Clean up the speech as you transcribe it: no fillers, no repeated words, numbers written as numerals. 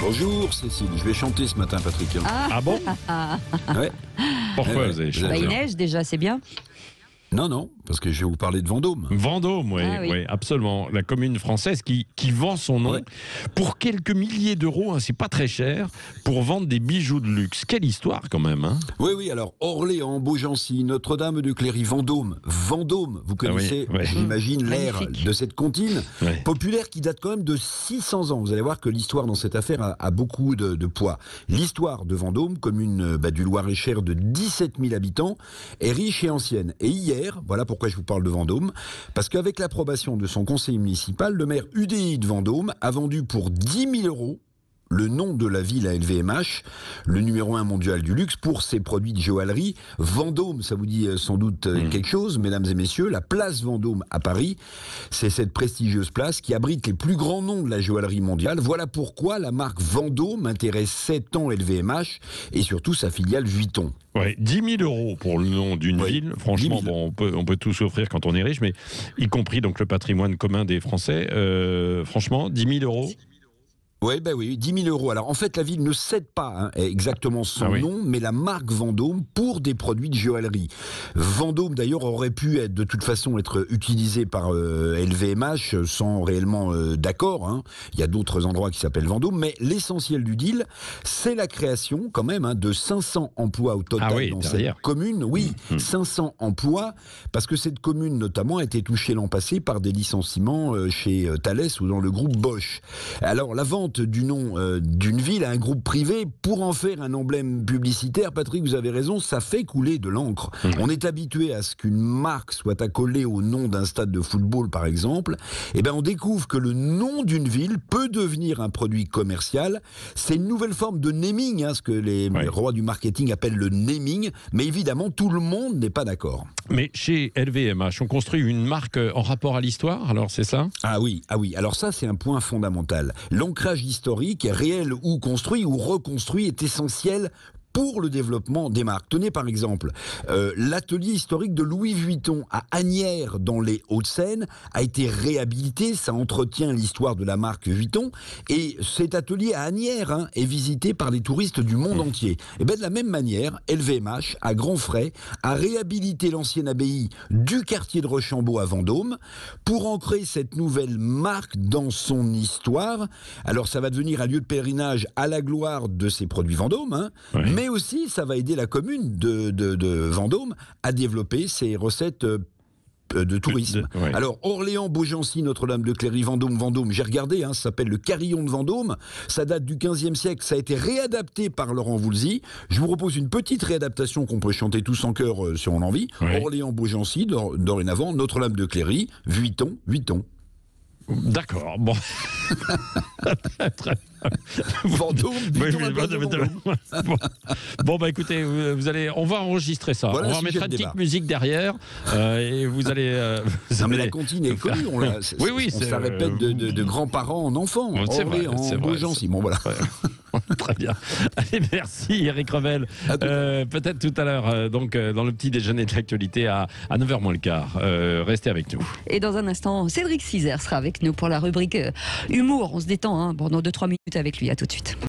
Bonjour Cécile, je vais chanter ce matin Patrick. Ah bon? Ouais. Pourquoi vous avez chanté? Il neige déjà, c'est bien. Non, parce que je vais vous parler de Vendôme. Vendôme, oui, Ah oui. oui, absolument. La commune française qui vend son nom Ouais. pour quelques milliers d'euros, hein, c'est pas très cher, pour vendre des bijoux de luxe. Quelle histoire quand même, hein? Oui, alors Orléans, Beaugency, Notre-Dame de Cléry, Vendôme, vous connaissez, oui. j'imagine, l'ère Magnifique. de cette comptine Ouais. populaire qui date quand même de 600 ans. Vous allez voir que l'histoire dans cette affaire a beaucoup de poids. L'histoire de Vendôme, commune du Loir-et-Cher de 17 000 habitants, est riche et ancienne. Et hier, voilà pourquoi je vous parle de Vendôme, parce qu'avec l'approbation de son conseil municipal, le maire UDI de Vendôme a vendu pour 10 000 euros le nom de la ville à LVMH, le numéro 1 mondial du luxe, pour ses produits de joaillerie. Vendôme, ça vous dit sans doute quelque chose, mesdames et messieurs. La place Vendôme à Paris, c'est cette prestigieuse place qui abrite les plus grands noms de la joaillerie mondiale. Voilà pourquoi la marque Vendôme intéresse 7 ans LVMH et surtout sa filiale Vuitton. Ouais, 10 000 euros pour le nom d'une Oui, ville. Franchement, 10 000. bon, on peut tout s'offrir quand on est riche, mais y compris donc le patrimoine commun des Français. Franchement, 10 000 euros. Oui, 10 000 euros. Alors en fait, la ville ne cède pas exactement son Ah oui. nom, mais la marque Vendôme pour des produits de joaillerie. Vendôme d'ailleurs aurait pu de toute façon être utilisé par LVMH sans réellement d'accord. Il y a d'autres endroits qui s'appellent Vendôme, mais l'essentiel du deal, c'est la création quand même de 500 emplois au total Ah oui, dans derrière. cette commune. Oui, 500 emplois, parce que cette commune notamment a été touchée l'an passé par des licenciements chez Thales ou dans le groupe Bosch. Alors la vente du nom d'une ville à un groupe privé pour en faire un emblème publicitaire, Patrick, vous avez raison, ça fait couler de l'encre. On est habitué à ce qu'une marque soit accolée au nom d'un stade de football, par exemple. Eh bien, on découvre que le nom d'une ville peut devenir un produit commercial. C'est une nouvelle forme de naming, ce que les rois du marketing appellent le naming. Mais évidemment, tout le monde n'est pas d'accord. Mais chez LVMH, on construit une marque en rapport à l'histoire, alors c'est ça? Ah oui. Alors ça, c'est un point fondamental. L'ancrage historique, réel ou construit ou reconstruit, est essentiel pour le développement des marques. Tenez par exemple, l'atelier historique de Louis Vuitton à Asnières dans les Hauts-de-Seine a été réhabilité, ça entretient l'histoire de la marque Vuitton, et cet atelier à Asnières est visité par les touristes du monde entier. Et bien de la même manière, LVMH, à grands frais, a réhabilité l'ancienne abbaye du quartier de Rochambeau à Vendôme pour ancrer cette nouvelle marque dans son histoire. Alors ça va devenir un lieu de pèlerinage à la gloire de ses produits Vendôme, mais aussi ça va aider la commune de Vendôme à développer ses recettes de tourisme. Alors Orléans, Beaugency, Notre-Dame de Cléry, Vendôme, j'ai regardé, ça s'appelle le Carillon de Vendôme, ça date du 15e siècle, ça a été réadapté par Laurent Voulzy. Je vous propose une petite réadaptation qu'on peut chanter tous en chœur si on en envie. Orléans, Beaugency, dorénavant, Notre-Dame de Cléry, Vuitton. D'accord, bon. Très bien. Vendôme, Bon, écoutez, on va enregistrer ça. Voilà, on va mettre une petite musique derrière et vous allez. Mais la comptine est connue. On se la répète de grands-parents en enfants. C'est vrai. Beaugency. Bon, voilà. Très bien. Allez, merci Eric Revel. Peut-être tout à l'heure, donc dans le petit déjeuner de l'actualité à 9h moins le quart. Restez avec nous. Et dans un instant, Cédric Cizer sera avec nous pour la rubrique humour. On se détend pendant 2-3 minutes avec lui. À tout de suite.